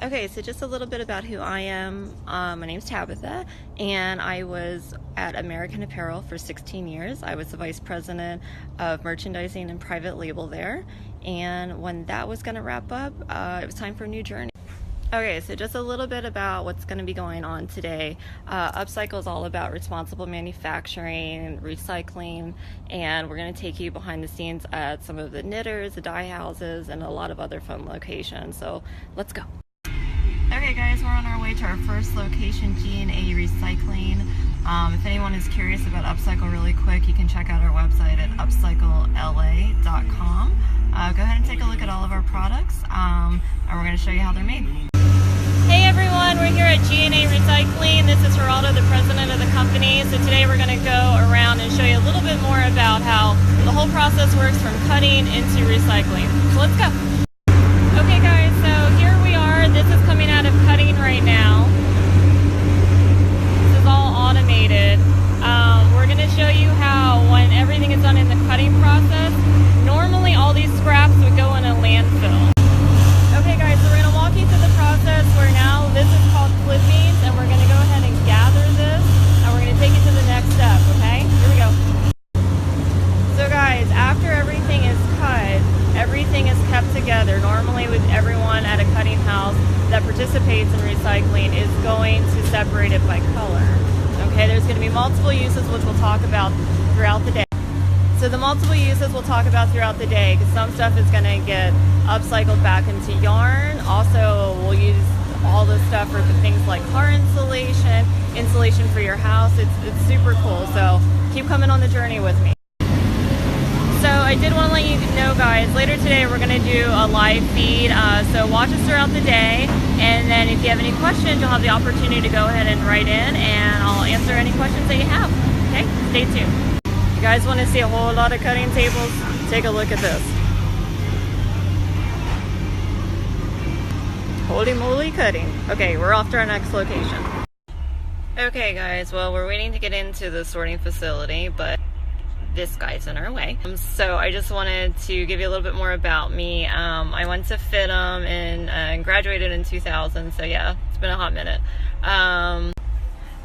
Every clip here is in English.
Okay, so just a little bit about who I am. My name's Tabitha, and I was at American Apparel for 16 years. I was the vice president of merchandising and private label there. And when that was going to wrap up, it was time for a new journey. Okay, so just a little bit about what's going to be going on today. Upcycle is all about responsible manufacturing, recycling, and we're going to take you behind the scenes at some of the knitters, the dye houses, and a lot of other fun locations. So let's go. Okay guys, we're on our way to our first location, G&A Recycling. If anyone is curious about Upcycle really quick, you can check out our website at upcyclela.com. Go ahead and take a look at all of our products, and we're going to show you how they're made. Hey everyone, we're here at G&A Recycling. This is Geraldo, the president of the company. So today we're going to go around and show you a little bit more about how the whole process works from cutting into recycling. So let's go. Okay guys, so here we are. This is coming out of cutting right now. This is all automated. We're going to show you how when everything is done in the cutting process, normally all these scraps would go in a landfill. Okay guys, so we're going to walk you through the process where now this is called clippings, and we're going to go ahead and gather this, and we're going to take it to the next step, okay? Here we go. So guys, after everything is cut, everything is kept together. Normally with everyone at a cutting house that participates in recycling is going to separate it by color. Okay, there's going to be multiple uses which we'll talk about throughout the day. So the multiple uses we'll talk about throughout the day, because some stuff is going to get upcycled back into yarn. Also, we'll use all this stuff for things like car insulation, insulation for your house. It's super cool. So keep coming on the journey with me. So I did want to let you know, guys, later today we're going to do a live feed. So watch us throughout the day, and then if you have any questions, you'll have the opportunity to go ahead and write in, and I'll answer any questions that you have. Okay, stay tuned. You guys want to see a whole lot of cutting tables? Take a look at this. Holy moly cutting. Okay, we're off to our next location. Okay guys, well, we're waiting to get into the sorting facility, but this guy's in our way. So I just wanted to give you a little bit more about me. I went to FITM and graduated in 2000, so yeah, it's been a hot minute.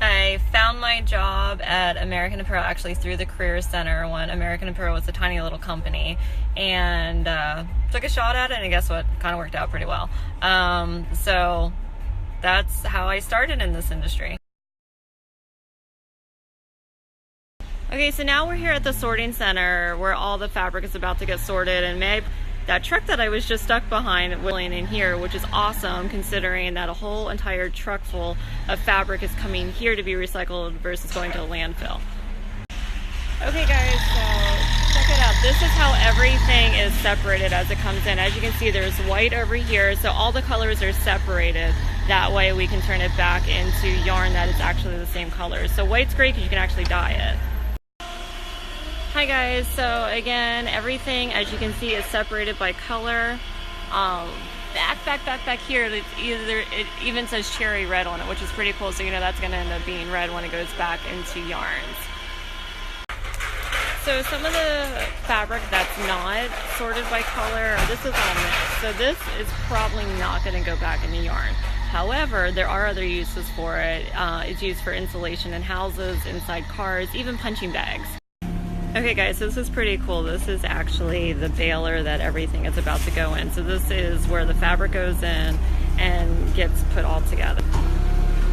I found my job at American Apparel actually through the Career Center when American Apparel was a tiny little company, and took a shot at it, and guess what? Kind of worked out pretty well. So that's how I started in this industry. Okay, so now we're here at the sorting center where all the fabric is about to get sorted, and that truck that I was just stuck behind wheeling in here, which is awesome considering that a whole entire truck full of fabric is coming here to be recycled versus going to a landfill. Okay guys, so check it out. This is how everything is separated as it comes in. As you can see, there's white over here, so all the colors are separated. That way we can turn it back into yarn that is actually the same color. So white's great because you can actually dye it. Hi guys, so again, everything as you can see is separated by color. Back here, it even says cherry red on it, which is pretty cool, so you know that's going to end up being red when it goes back into yarns. So some of the fabric that's not sorted by color, this is all mixed, so this is probably not going to go back into yarn. However, there are other uses for it. It's used for insulation in houses, inside cars, even punching bags. Okay guys, so this is pretty cool. This is actually the baler that everything is about to go in. So this is where the fabric goes in and gets put all together.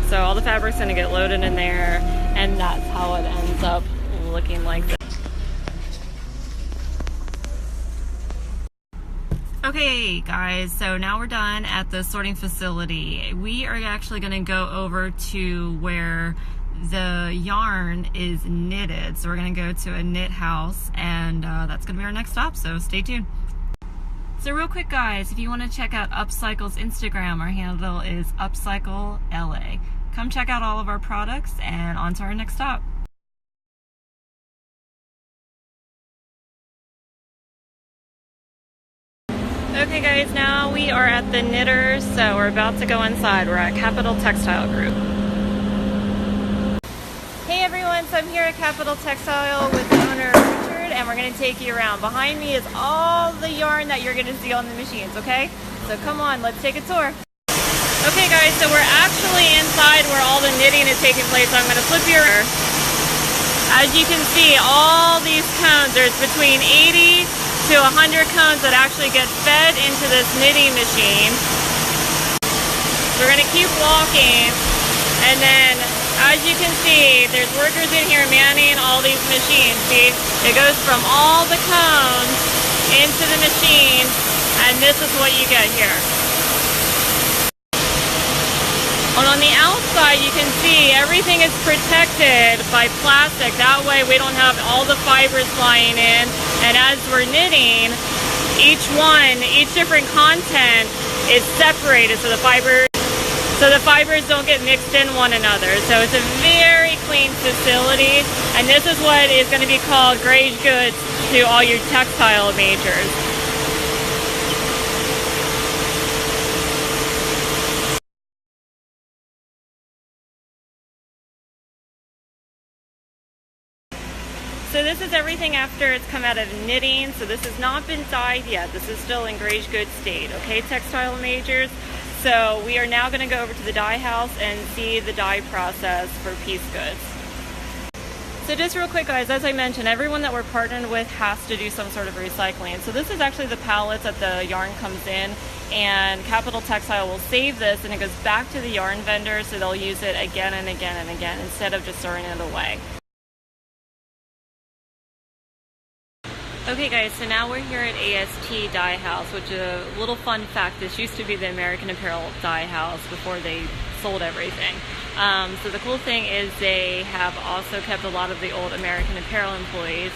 So all the fabric's going to get loaded in there, and that's how it ends up looking like this. Okay guys, so now we're done at the sorting facility. We are actually going to go over to where the yarn is knitted. So we're going to go to a knit house, and that's going to be our next stop, so stay tuned. So real quick guys, if you want to check out Upcycle's Instagram, our handle is UpcycleLA. Come check out all of our products, and on to our next stop. Okay guys, now we are at the knitters, so we're about to go inside. We're at Capital Textile Group. Hey everyone, so I'm here at Capital Textile with the owner Richard, and we're going to take you around. Behind me is all the yarn that you're going to see on the machines, okay? So come on, let's take a tour. Okay guys, so we're actually inside where all the knitting is taking place. So I'm going to flip you around. As you can see, all these cones, there's between 80 to 100 cones that actually get fed into this knitting machine. We're going to keep walking, and then as you can see, there's workers in here manning all these machines. See, it goes from all the cones into the machine, and this is what you get here. And on the outside, you can see everything is protected by plastic. That way we don't have all the fibers flying in. And as we're knitting, each different content is separated so the fibers don't get mixed in one another. So it's a very clean facility. And this is what is going to be called gray goods to all your textile majors. So this is everything after it's come out of knitting. So this has not been dyed yet. This is still in gray goods state, okay, textile majors? So we are now going to go over to the dye house and see the dye process for piece goods. So just real quick guys, as I mentioned, everyone that we're partnered with has to do some sort of recycling. So this is actually the pallets that the yarn comes in, and Capital Textile will save this and it goes back to the yarn vendor, so they'll use it again and again and again instead of just throwing it away. Okay guys, so now we're here at AST Dye House, which is a little fun fact. This used to be the American Apparel Dye House before they sold everything. So the cool thing is they have also kept a lot of the old American Apparel employees.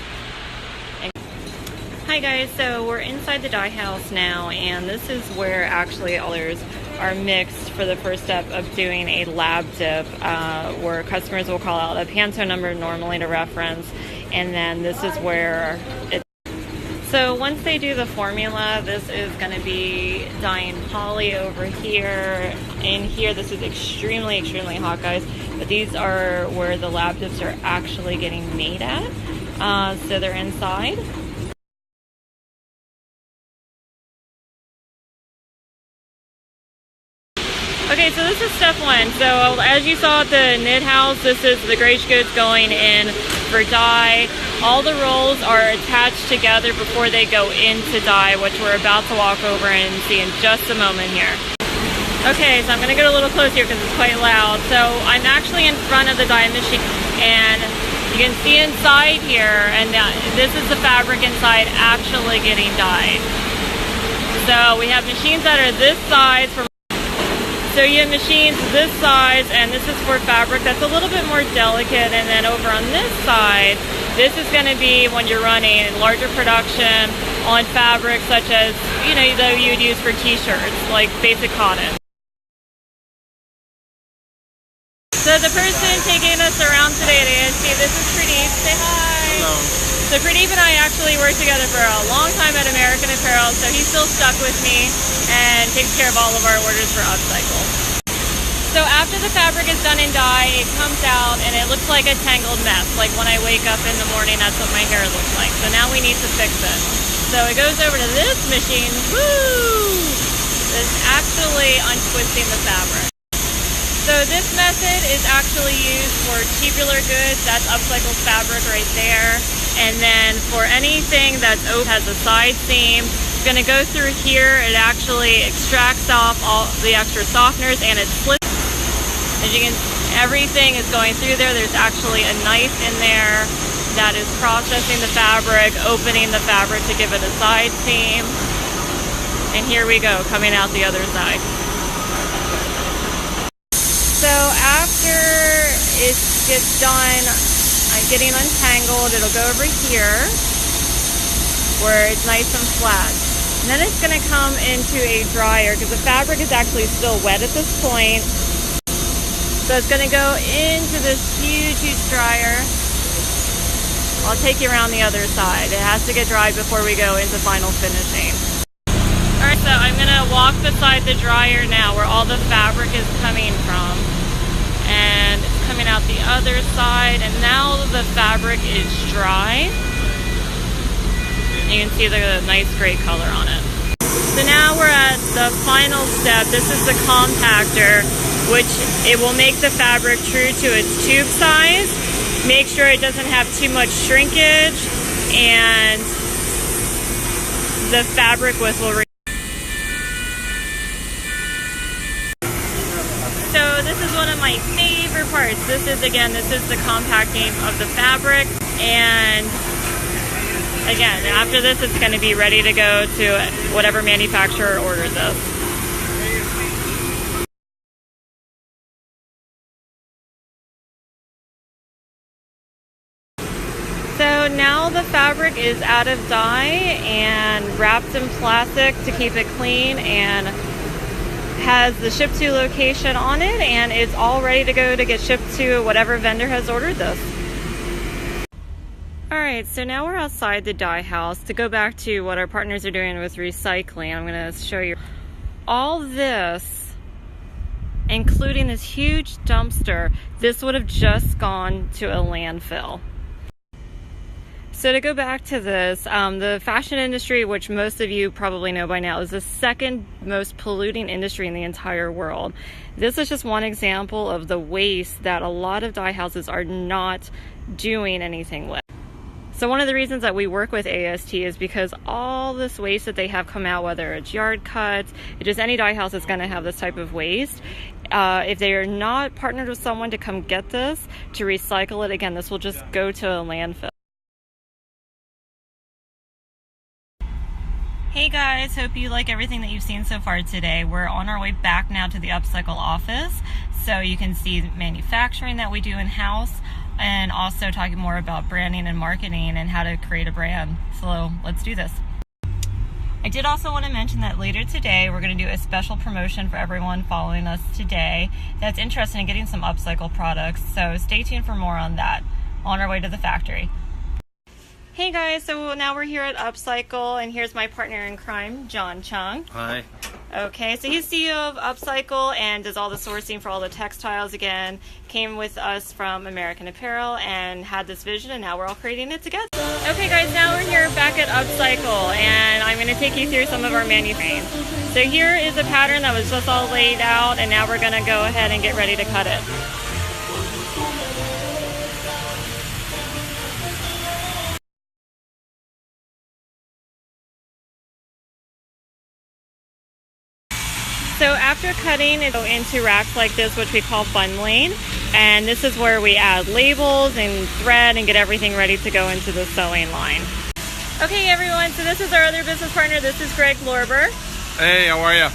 Hi guys, so we're inside the dye house now, and this is where actually all colors are mixed for the first step of doing a lab dip, where customers will call out a Pantone number normally to reference, and then this is where it's. So once they do the formula, this is going to be dyeing poly over here. In here, this is extremely, extremely hot, guys. But these are where the lab dips are actually getting made at. So they're inside. Okay, so this is step one. So as you saw at the knit house, this is the gray goods going in for dye. All the rolls are attached together before they go into dye, which we're about to walk over and see in just a moment here. Okay, so I'm going to get a little closer because it's quite loud. So I'm actually in front of the dye machine, and you can see inside here, and this is the fabric inside actually getting dyed. So we have machines that are this size for. So you have machines this size, and this is for fabric that's a little bit more delicate, and then over on this side, this is going to be when you're running larger production on fabric such as, you know, that you'd use for t-shirts, like basic cotton. So the person taking us around today at AST, this is Pradeep. Say hi. Hello. So Pradeep and I actually worked together for a long time at American Apparel, so he's still stuck with me and takes care of all of our orders for Upcycle. So after the fabric is done in dye, it comes out and it looks like a tangled mess. Like when I wake up in the morning, that's what my hair looks like. So now we need to fix it. So it goes over to this machine. Woo! It's actually untwisting the fabric. So this method is actually used for tubular goods. That's Upcycled fabric right there. And then for anything that has a side seam, it's going to go through here. It actually extracts off all the extra softeners, and it splits. As you can, everything is going through there. There's actually a knife in there that is processing the fabric, opening the fabric to give it a side seam. And here we go, coming out the other side. So after it gets done, I'm getting untangled. It'll go over here where it's nice and flat. And then it's going to come into a dryer because the fabric is actually still wet at this point. So it's going to go into this huge, huge dryer. I'll take you around the other side. It has to get dried before we go into final finishing. Alright, so I'm going to walk beside the dryer now where all the fabric is coming from. And it's coming out the other side, and now the fabric is dry. You can see the nice gray color on it. So now we're at the final step. This is the compactor, which it will make the fabric true to its tube size. Make sure it doesn't have too much shrinkage, and the fabric width will. So this is one of my favorite parts. This is the compacting of the fabric, and again, after this, it's going to be ready to go to whatever manufacturer orders us. So now the fabric is out of dye and wrapped in plastic to keep it clean, and has the ship to location on it, and it's all ready to go to get shipped to whatever vendor has ordered this. Alright, so now we're outside the dye house. To go back to what our partners are doing with recycling, I'm going to show you all this, including this huge dumpster. This would have just gone to a landfill. So to go back to this, the fashion industry, which most of you probably know by now, is the second most polluting industry in the entire world. This is just one example of the waste that a lot of dye houses are not doing anything with. So one of the reasons that we work with AST is because all this waste that they have come out, whether it's yard cuts, just any dye house is going to have this type of waste. If they are not partnered with someone to come get this, to recycle it, again, this will just go to a landfill. Hey guys, hope you like everything that you've seen so far today. We're on our way back now to the Upcycle office, so you can see the manufacturing that we do in-house, and also talking more about branding and marketing and how to create a brand. So let's do this. I did also want to mention that later today we're going to do a special promotion for everyone following us today that's interested in getting some Upcycle products, so stay tuned for more on that on our way to the factory. Hey guys, so now we're here at Upcycle, and here's my partner in crime, John Chung. Hi. Okay, so he's CEO of Upcycle and does all the sourcing for all the textiles. Again, came with us from American Apparel and had this vision, and now we're all creating it together. Okay guys, now we're here back at Upcycle, and I'm going to take you through some of our manufacturing. So here is a pattern that was just all laid out, and now we're going to go ahead and get ready to cut it. So after cutting, it goes into racks like this, which we call bundling, and this is where we add labels and thread and get everything ready to go into the sewing line. Okay everyone, so this is our other business partner. This is Greg Lorber. Hey, how are you?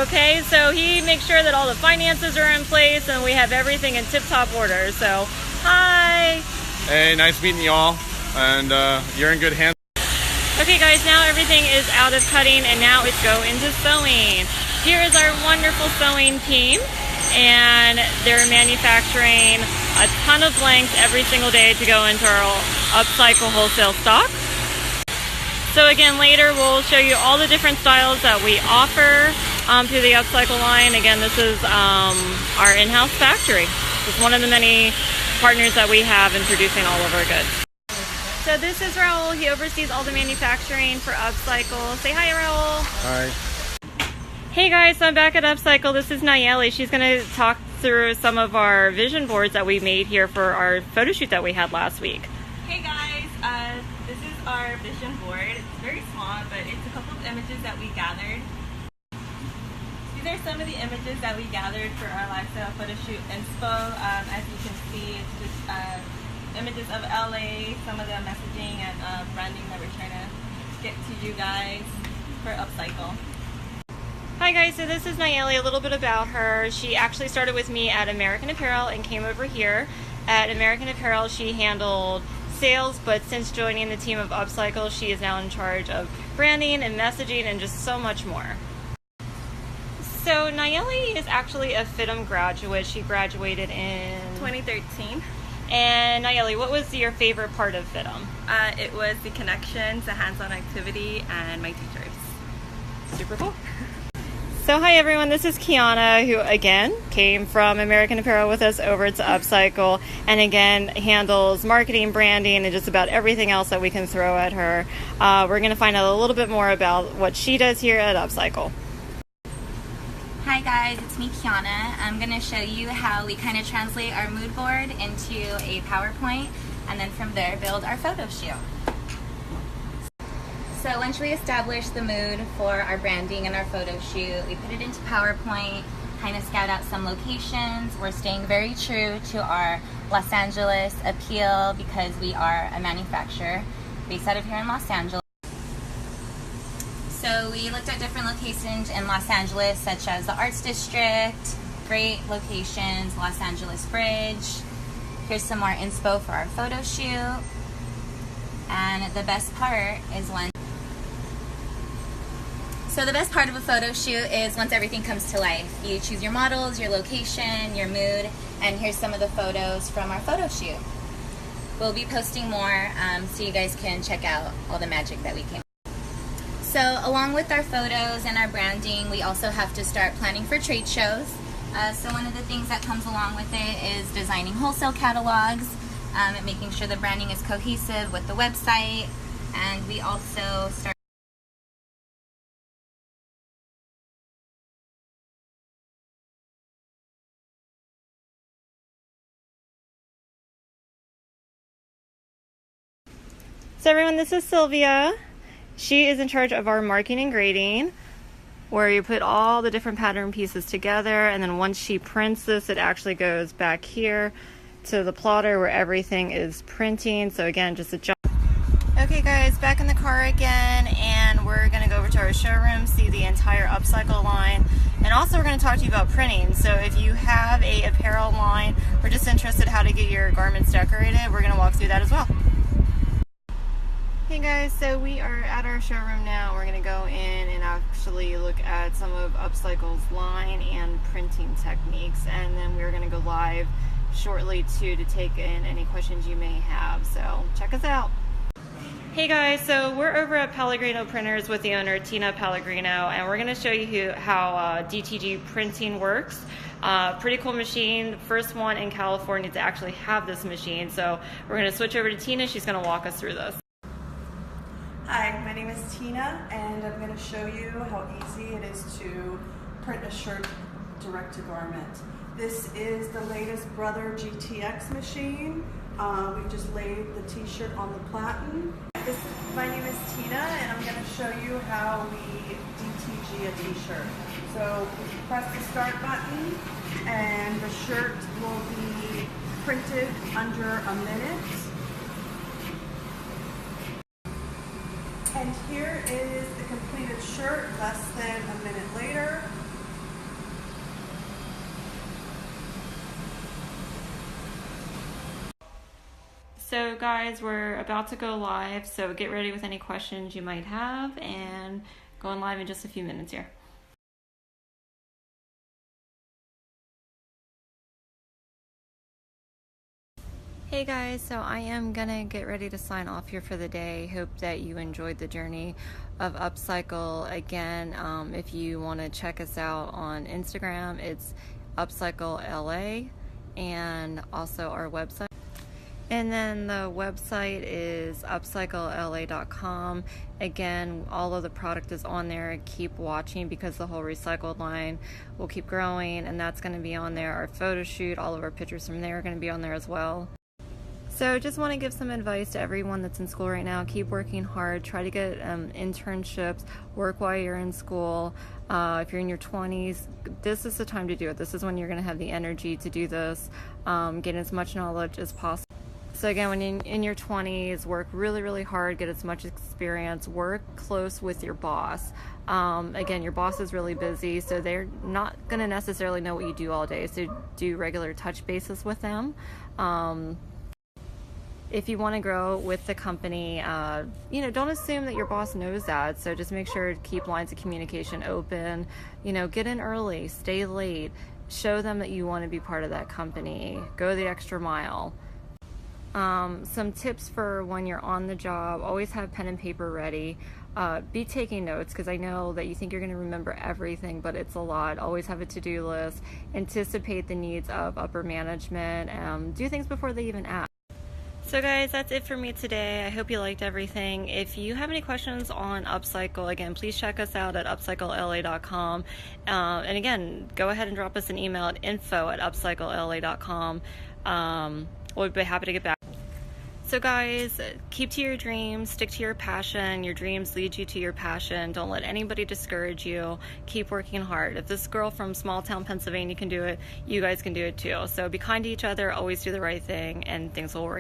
Okay, so he makes sure that all the finances are in place and we have everything in tip-top order. So, hi! Hey, nice meeting you all, and you're in good hands. Okay guys, now everything is out of cutting and now it's go into sewing. Here is our wonderful sewing team, and they're manufacturing a ton of blanks every single day to go into our Upcycle wholesale stock. So again, later we'll show you all the different styles that we offer through the Upcycle line. Again, this is our in-house factory. It's one of the many partners that we have in producing all of our goods. So this is Raul. He oversees all the manufacturing for Upcycle. Say hi, Raul. Hi. Hey guys, so I'm back at Upcycle. This is Nayeli. She's going to talk through some of our vision boards that we made here for our photo shoot that we had last week. Hey guys, this is our vision board. It's very small, but it's a couple of images that we gathered. These are some of the images that we gathered for our lifestyle photo shoot inspo. As you can see, it's just images of LA, some of the messaging and branding that we're trying to get to you guys for Upcycle. Hi guys, so this is Nayeli, a little bit about her. She actually started with me at American Apparel and came over here. At American Apparel, she handled sales, but since joining the team of Upcycle, she is now in charge of branding and messaging and just so much more. So Nayeli is actually a FITM graduate. She graduated in 2013. And Nayeli, what was your favorite part of FITM? It was the connections, the hands-on activity, and my teachers. Super cool. So hi everyone, this is Kiana, who again came from American Apparel with us over to Upcycle, and again handles marketing, branding, and just about everything else that we can throw at her. We're going to find out a little bit more about what she does here at Upcycle. Hi guys, it's me Kiana. I'm going to show you how we kind of translate our mood board into a PowerPoint, and then from there build our photo shoot. So once we establish the mood for our branding and our photo shoot, we put it into PowerPoint, kind of scout out some locations. We're staying very true to our Los Angeles appeal because we are a manufacturer based out of here in Los Angeles. So we looked at different locations in Los Angeles, such as the Arts District, great locations, Los Angeles Bridge. Here's some more inspo for our photo shoot. And the best part is the best part of a photo shoot is once everything comes to life. You choose your models, your location, your mood, and here's some of the photos from our photo shoot. We'll be posting more so you guys can check out all the magic that we came. So along with our photos and our branding, we also have to start planning for trade shows. So one of the things that comes along with it is designing wholesale catalogs and making sure the branding is cohesive with the website. And we also start So everyone, this is Sylvia. She is in charge of our marking and grading, where you put all the different pattern pieces together, and then once she prints this, it actually goes back here to the plotter where everything is printing. So again, just a job. Okay guys, back in the car again, and we're going to go over to our showroom, see the entire Upcycle line, and also we're going to talk to you about printing. So if you have a apparel line or just interested how to get your garments decorated, we're going to walk through that as well. Hey guys, so we are at our showroom now. We're going to go in and actually look at some of Upcycle's line and printing techniques, and then we're going to go live shortly too to take in any questions you may have. So check us out. Hey guys, so we're over at Pellegrino Printers with the owner Tina Pellegrino, and we're going to show you how DTG printing works. Pretty cool machine, first one in California to actually have this machine. So we're going to switch over to Tina. She's going to walk us through this. Hi, my name is Tina, and I'm going to show you how easy it is to print a shirt direct to garment. This is the latest Brother GTX machine. We've just laid the t-shirt on the platen. My name is Tina, and I'm going to show you how we DTG a t-shirt. So press the start button, and the shirt will be printed under a minute. And here is the completed shirt less than a minute later. So guys, we're about to go live, so get ready with any questions you might have, and going live in just a few minutes here. Hey guys, so I am gonna get ready to sign off here for the day. Hope that you enjoyed the journey of Upcycle. Again, if you want to check us out on Instagram, it's Upcycle LA, and also our website. And then the website is upcyclela.com. Again, all of the product is on there. Keep watching because the whole recycled line will keep growing, and that's going to be on there. Our photo shoot, all of our pictures from there are going to be on there as well. So just want to give some advice to everyone that's in school right now. Keep working hard. Try to get internships. Work while you're in school. If you're in your 20s, this is the time to do it. This is when you're going to have the energy to do this. Get as much knowledge as possible. So again, when you're in your 20s, work really, really hard. Get as much experience. Work close with your boss. Again, your boss is really busy, so they're not going to necessarily know what you do all day. So do regular touch bases with them. If you want to grow with the company, don't assume that your boss knows that. So just make sure to keep lines of communication open. Get in early, stay late, show them that you want to be part of that company. Go the extra mile. Some tips for when you're on the job: always have pen and paper ready. be taking notes, because I know that you think you're going to remember everything, but it's a lot. Always have a to-do list, anticipate the needs of upper management, do things before they even ask. So guys, that's it for me today. I hope you liked everything. If you have any questions on Upcycle, again, please check us out at upcyclela.com. And again, go ahead and drop us an email at info@upcyclela.com. We'll be happy to get back. So guys, keep to your dreams, stick to your passion. Your dreams lead you to your passion. Don't let anybody discourage you. Keep working hard. If this girl from small town Pennsylvania can do it, you guys can do it too. So be kind to each other, always do the right thing, and things will work.